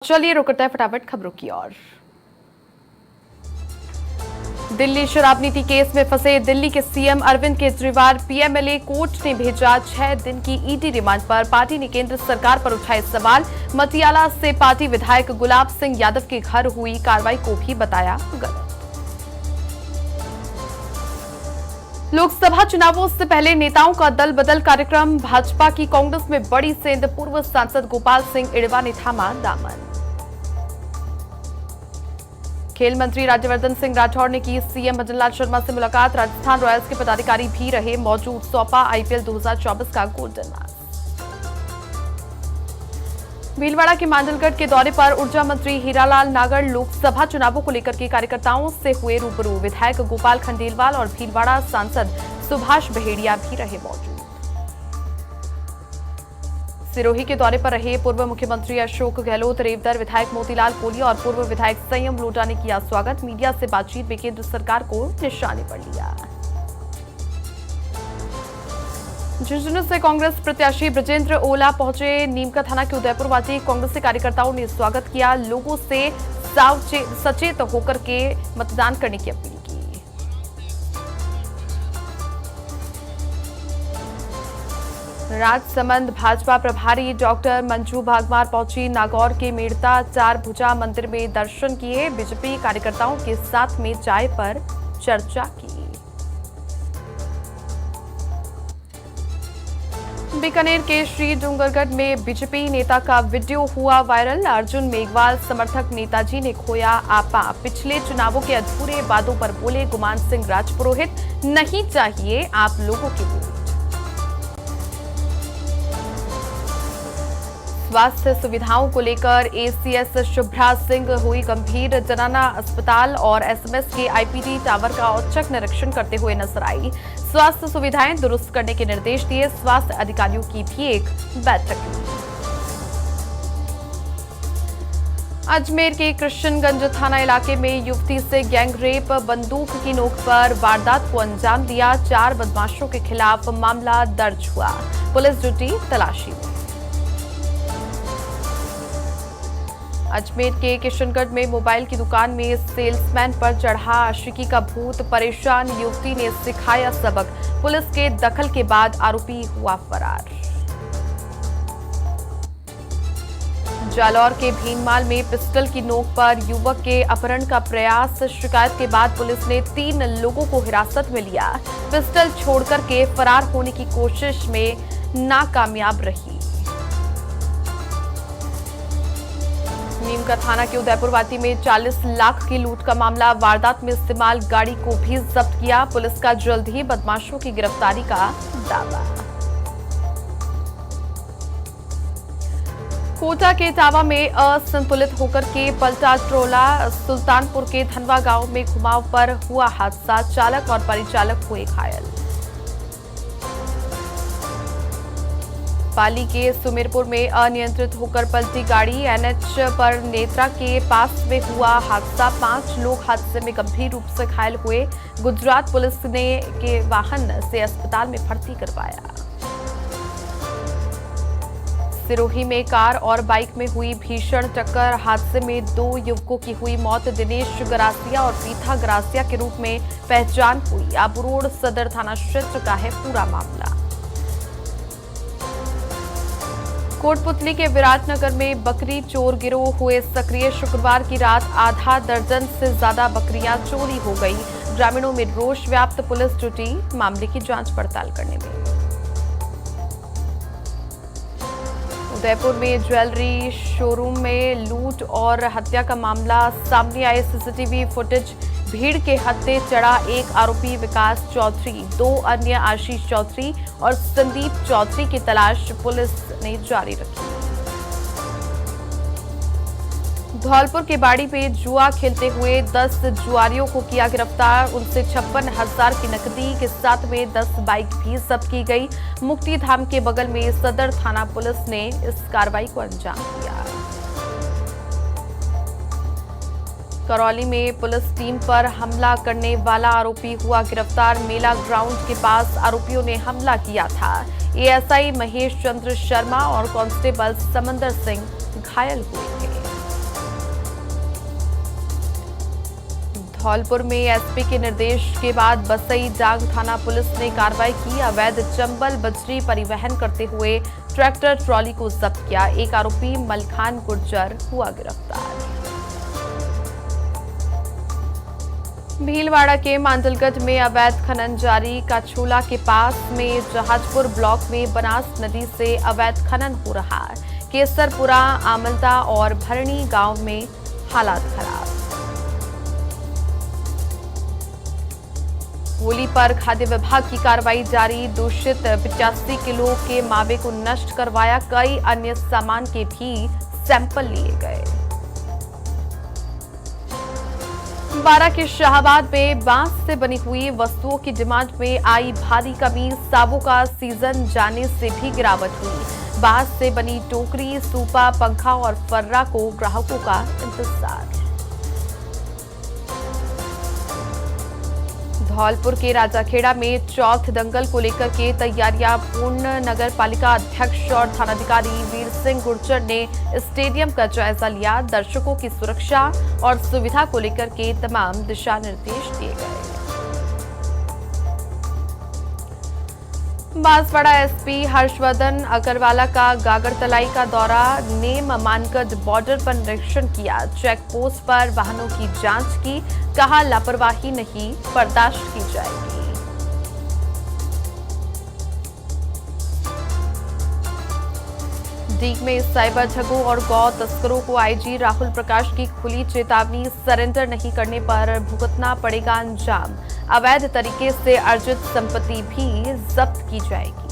चलिए रुक करते हैं फटाफट खबरों की ओर। दिल्ली शराब नीति केस में फंसे दिल्ली के CM Arvind Kejriwal PMLA court ने भेजा 6 दिन की ईडी रिमांड पर। पार्टी ने केंद्र सरकार पर उठाए सवाल। मटियाला से पार्टी विधायक गुलाब सिंह यादव के घर हुई कार्रवाई को भी बताया गलत। लोकसभा चुनावों से पहले नेताओं का दल बदल कार्यक्रम। भाजपा की कांग्रेस में बड़ी सेंध। पूर्व सांसद गोपाल सिंह इड़वा ने थामा दामन। खेल मंत्री राज्यवर्धन सिंह राठौड़ ने की सीएम भजनलाल शर्मा से मुलाकात। राजस्थान रॉयल्स के पदाधिकारी भी रहे मौजूद। सौंपा आईपीएल 2024 का गोल्डन मास। भीलवाड़ा के मांडलगढ़ के दौरे पर ऊर्जा मंत्री हीरालाल नागर लोकसभा चुनावों को लेकर के कार्यकर्ताओं से हुए रूबरू। विधायक गोपाल खंडेलवाल और भीलवाड़ा सांसद सुभाष बहेड़िया भी रहे मौजूद। सिरोही के दौरे पर रहे पूर्व मुख्यमंत्री अशोक गहलोत। रेवदर विधायक मोतीलाल कोलिया और पूर्व विधायक संयम लोटा ने किया स्वागत। मीडिया से बातचीत में केंद्र सरकार को निशाने पर लिया। झुंझुनू से कांग्रेस प्रत्याशी ब्रजेंद्र ओला पहुंचे नीमका थाना के उदयपुरवासी कांग्रेसी कार्यकर्ताओं ने स्वागत किया। लोगों से सचेत होकर के मतदान करने की अपील की। राजसमंद भाजपा प्रभारी डॉक्टर मंजू भागमार पहुंची। नागौर के मेड़ता चार भुजा मंदिर में दर्शन किए। बीजेपी कार्यकर्ताओं के साथ में चाय पर चर्चा की। बीकानेर के श्री डूंगरगढ़ में बीजेपी नेता का वीडियो हुआ वायरल। अर्जुन मेघवाल समर्थक नेताजी ने खोया आपा। पिछले चुनावों के अधूरे वादों पर बोले गुमान सिंह राजपुरोहित। नहीं चाहिए आप लोगों की वोट। स्वास्थ्य सुविधाओं को लेकर एसीएस शुभ्रा सिंह हुई गंभीर। जनाना अस्पताल और एसएमएस के आईपीडी टावर का औचक निरीक्षण करते हुए नजर आई। स्वास्थ्य सुविधाएं दुरुस्त करने के निर्देश दिए। स्वास्थ्य अधिकारियों की भी एक बैठक हुई। अजमेर के कृष्णगंज थाना इलाके में युवती से गैंगरेप। बंदूक की नोक पर वारदात को अंजाम दिया। 4 बदमाशों के खिलाफ मामला दर्ज हुआ। पुलिस जुटी तलाशी में। अजमेर के किशनगढ़ में मोबाइल की दुकान में सेल्समैन पर चढ़ा आशिकी का भूत। परेशान युवती ने सिखाया सबक। पुलिस के दखल के बाद आरोपी हुआ फरार। जालौर के भीनमाल में पिस्टल की नोक पर युवक के अपहरण का प्रयास। शिकायत के बाद पुलिस ने 3 लोगों को हिरासत में लिया। पिस्टल छोड़कर के फरार होने की कोशिश में नाकामयाब रही। नीमका थाना के उदयपुरवाटी में 40 लाख की लूट का मामला। वारदात में इस्तेमाल गाड़ी को भी जब्त किया। पुलिस का जल्द ही बदमाशों की गिरफ्तारी का दावा। कोटा के टावा में असंतुलित होकर के पलटा ट्रोला। सुल्तानपुर के धनवा गांव में घुमाव पर हुआ हादसा। चालक और परिचालक हुए घायल। पाली के सुमेरपुर में अनियंत्रित होकर पलटी गाड़ी। एनएच पर नेत्रा के पास में हुआ हादसा। 5 लोग हादसे में गंभीर रूप से घायल हुए। गुजरात पुलिस ने के वाहन से अस्पताल में भर्ती करवाया। सिरोही में कार और बाइक में हुई भीषण टक्कर। हादसे में 2 युवकों की हुई मौत। दिनेश गरासिया और पीथा गरासिया के रूप में पहचान हुई। आबू रोड सदर थाना क्षेत्र का है पूरा मामला। कोटपुतली के विराटनगर में बकरी चोर गिरोह हुए सक्रिय। शुक्रवार की रात आधा दर्जन से ज्यादा बकरियां चोरी हो गई। ग्रामीणों में रोष व्याप्त। पुलिस जुटी मामले की जांच पड़ताल करने में। उदयपुर में ज्वेलरी शोरूम में लूट और हत्या का मामला सामने आए। CCTV footage. भीड़ के हत्थे चढ़ा एक आरोपी विकास चौधरी। 2 अन्य आशीष चौधरी और संदीप चौधरी की तलाश पुलिस ने जारी रखी। धौलपुर के बाड़ी पे जुआ खेलते हुए 10 जुआरियों को किया गिरफ्तार। उनसे 56,000 की नकदी के साथ में 10 बाइक भी जब्त की गई। मुक्ति धाम के बगल में सदर थाना पुलिस ने इस कार्रवाई को अंजाम दिया। करौली में पुलिस टीम पर हमला करने वाला आरोपी हुआ गिरफ्तार। मेला ग्राउंड के पास आरोपियों ने हमला किया था। एएसआई महेश चंद्र शर्मा और कांस्टेबल समंदर सिंह घायल हुए थे। धौलपुर में एसपी के निर्देश के बाद बसई डांग थाना पुलिस ने कार्रवाई की। अवैध चंबल बजरी परिवहन करते हुए ट्रैक्टर ट्रॉली को जब्त किया। एक आरोपी मलखान गुर्जर हुआ गिरफ्तार। भीलवाड़ा के मांडलगढ़ में अवैध खनन जारी। काछोला के पास में जहाजपुर ब्लॉक में बनास नदी से अवैध खनन हो रहा है। केसरपुरा, आमलता और भरणी गांव में हालात खराब। होली पर खाद्य विभाग की कार्रवाई जारी। दूषित 85 किलो के मावे को नष्ट करवाया। कई अन्य सामान के भी सैंपल लिए गए। बारां के शाहाबाद में बांस से बनी हुई वस्तुओं की डिमांड में आई भारी कमी। सावों का सीजन जाने से भी गिरावट हुई। बांस से बनी टोकरी, सूपा, पंखा और फर्रा को ग्राहकों का इंतजार। धौलपुर के राजाखेड़ा में चौथ दंगल को लेकर के तैयारियां पूर्ण। नगर पालिका अध्यक्ष और थानाधिकारी वीर सिंह गुर्जर ने स्टेडियम का जायजा लिया। दर्शकों की सुरक्षा और सुविधा को लेकर के तमाम दिशा निर्देश दिए गए। बांसवाड़ा एसपी हर्षवर्धन अग्रवाला का गागरतलाई का दौरा। नेम मानगढ़ बॉर्डर पर निरीक्षण किया। चेक पोस्ट पर वाहनों की जांच की। कहा लापरवाही नहीं बर्दाश्त की जाएगी। डीग में साइबर ठगों और गौ तस्करों को आईजी राहुल प्रकाश की खुली चेतावनी। सरेंडर नहीं करने पर भुगतना पड़ेगा अंजाम। अवैध तरीके से अर्जित संपत्ति भी जब्त की जाएगी।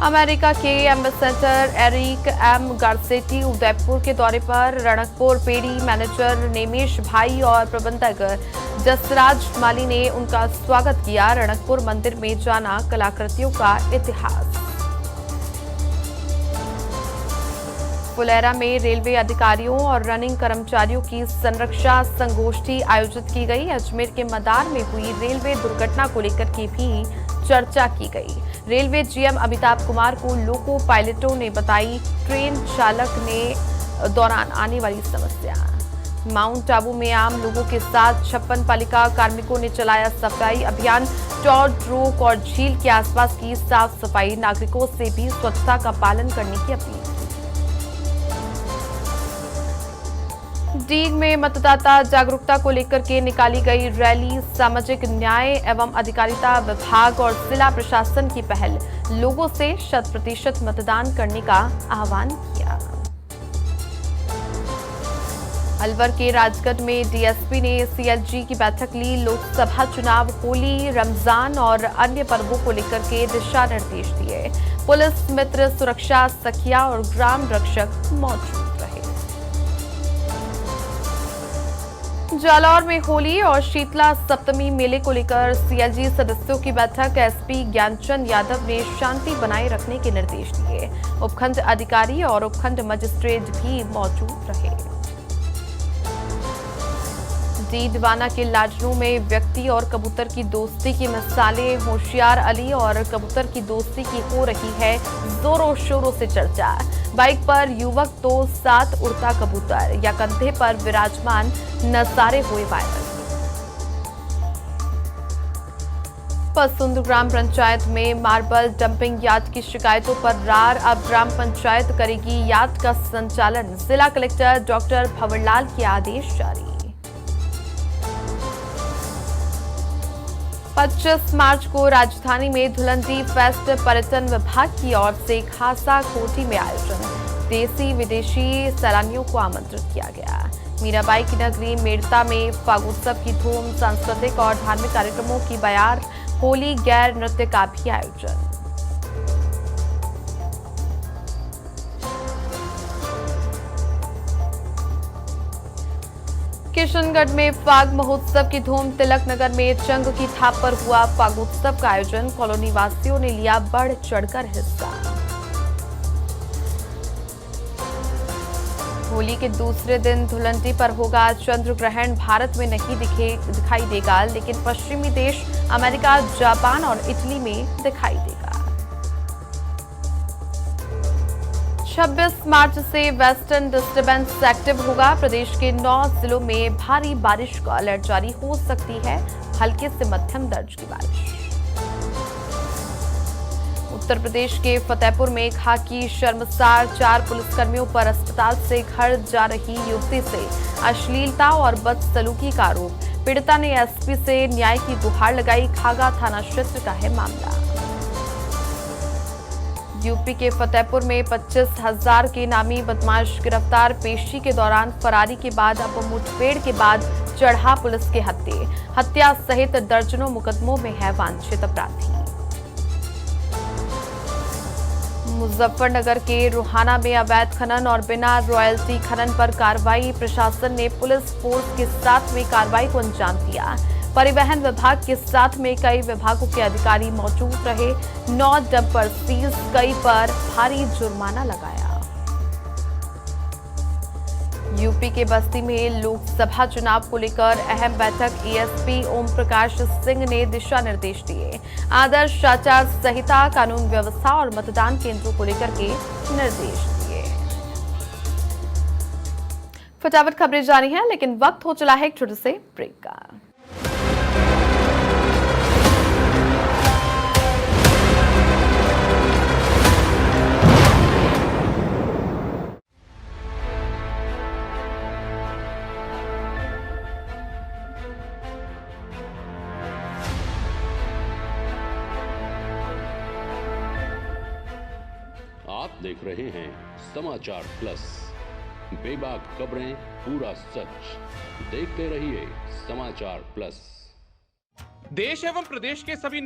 अमेरिका के ambassador Eric M Garcetti Udaipur के दौरे पर। रणकपुर पेड़ी मैनेजर नेमेश भाई और प्रबंधक जसराज माली ने उनका स्वागत किया। रणकपुर मंदिर में जाना कलाकृतियों का इतिहास। फुलेरा में रेलवे अधिकारियों और रनिंग कर्मचारियों की संरक्षा संगोष्ठी आयोजित की गई। अजमेर के मदार में हुई रेलवे दुर्घटना को लेकर के भी चर्चा की गई। रेलवे जीएम अमिताभ कुमार को लोको पायलटों ने बताई ट्रेन चालक ने दौरान आने वाली समस्या। माउंट आबू में आम लोगों के साथ 56 पालिका कार्मिकों ने चलाया सफाई अभियान। टॉड रोक और झील के आसपास की साफ सफाई। नागरिकों से भी स्वच्छता का पालन करने की अपील। डीग में मतदाता जागरूकता को लेकर के निकाली गई रैली। सामाजिक न्याय एवं अधिकारिता विभाग और जिला प्रशासन की पहल। लोगों से 100% मतदान करने का आह्वान किया। अलवर के राजगढ़ में डीएसपी ने सीएलजी की बैठक ली। लोकसभा चुनाव, होली, रमजान और अन्य पर्वों को लेकर के दिशा निर्देश दिए। पुलिस मित्र, सुरक्षा सखिया और ग्राम रक्षक मौजूद रहे। जालौर में होली और शीतला सप्तमी मेले को लेकर सीएलजी सदस्यों की बैठक। एसपी ज्ञानचंद यादव ने शांति बनाए रखने के निर्देश दिए। उपखंड अधिकारी और उपखंड मजिस्ट्रेट भी मौजूद रहे। डीडवाना के लाडनू में व्यक्ति और कबूतर की दोस्ती की मिसालें। होशियार अली और कबूतर की दोस्ती की हो रही है जोरों शोरों से चर्चा। बाइक पर युवक तो साथ उड़ता कबूतर या कंधे पर विराजमान नजारे हुए वायरल। पसुंद ग्राम पंचायत में मार्बल डंपिंग यार्ड की शिकायतों पर रार। अब ग्राम पंचायत करेगी यार्ड का संचालन। जिला कलेक्टर डॉक्टर भंवरलाल के आदेश जारी। 25 मार्च को राजधानी में धुलंडी फेस्ट पर्यटन विभाग की ओर से खासा कोठी में आयोजन। देसी विदेशी सैलानियों को आमंत्रित किया गया। मीराबाई की नगरी मेड़ता में फागोत्सव की धूम। सांस्कृतिक और धार्मिक कार्यक्रमों की बयार। होली गैर नृत्य का भी आयोजन। किशनगढ़ में फाग महोत्सव की धूम। तिलक नगर में चंग की थाप पर हुआ फागोत्सव का आयोजन। कॉलोनी वासियों ने लिया बढ़ चढ़कर हिस्सा। होली के दूसरे दिन धुलंडी पर होगा चंद्र ग्रहण। भारत में नहीं दिखाई देगा, लेकिन पश्चिमी देश अमेरिका, जापान और इटली में दिखाई देगा। 26 मार्च से वेस्टर्न डिस्टर्बेंस एक्टिव होगा। प्रदेश के 9 जिलों में भारी बारिश का अलर्ट जारी हो सकती है। हल्के से मध्यम दर्ज की बारिश। उत्तर प्रदेश के फतेहपुर में खाकी शर्मसार 4 पुलिसकर्मियों पर अस्पताल से घर जा रही युवती से अश्लीलता और बदसलूकी का आरोप। पीड़िता ने एसपी से न्याय की गुहार लगाई। खागा थाना क्षेत्र का है मामला। यूपी के फतेहपुर में 25,000 के नामी बदमाश गिरफ्तार। पेशी के दौरान फरारी के बाद अब मुठभेड़ के बाद चढ़ा पुलिस के हत्या सहित दर्जनों मुकदमों में है वांछित अपराधी। मुजफ्फरनगर के रुहाना में अवैध खनन और बिना रॉयल्टी खनन पर कार्रवाई। प्रशासन ने पुलिस फोर्स के साथ में कार्रवाई को अंजाम दिया। परिवहन विभाग के साथ में कई विभागों के अधिकारी मौजूद रहे। 9 डंपर सीज, कई पर भारी जुर्माना लगाया। यूपी के बस्ती में लोकसभा चुनाव को लेकर अहम बैठक। एएसपी ओम प्रकाश सिंह ने दिशा निर्देश दिए। आदर्श आचार संहिता, कानून व्यवस्था और मतदान केंद्रों को लेकर के निर्देश दिए। फटाफट खबरें जारी हैं, लेकिन वक्त हो चला है एक छोटे से ब्रेक का। आप देख रहे हैं समाचार प्लस, बेबाक खबरें, पूरा सच। देखते रहिए समाचार प्लस। देश एवं प्रदेश के सभी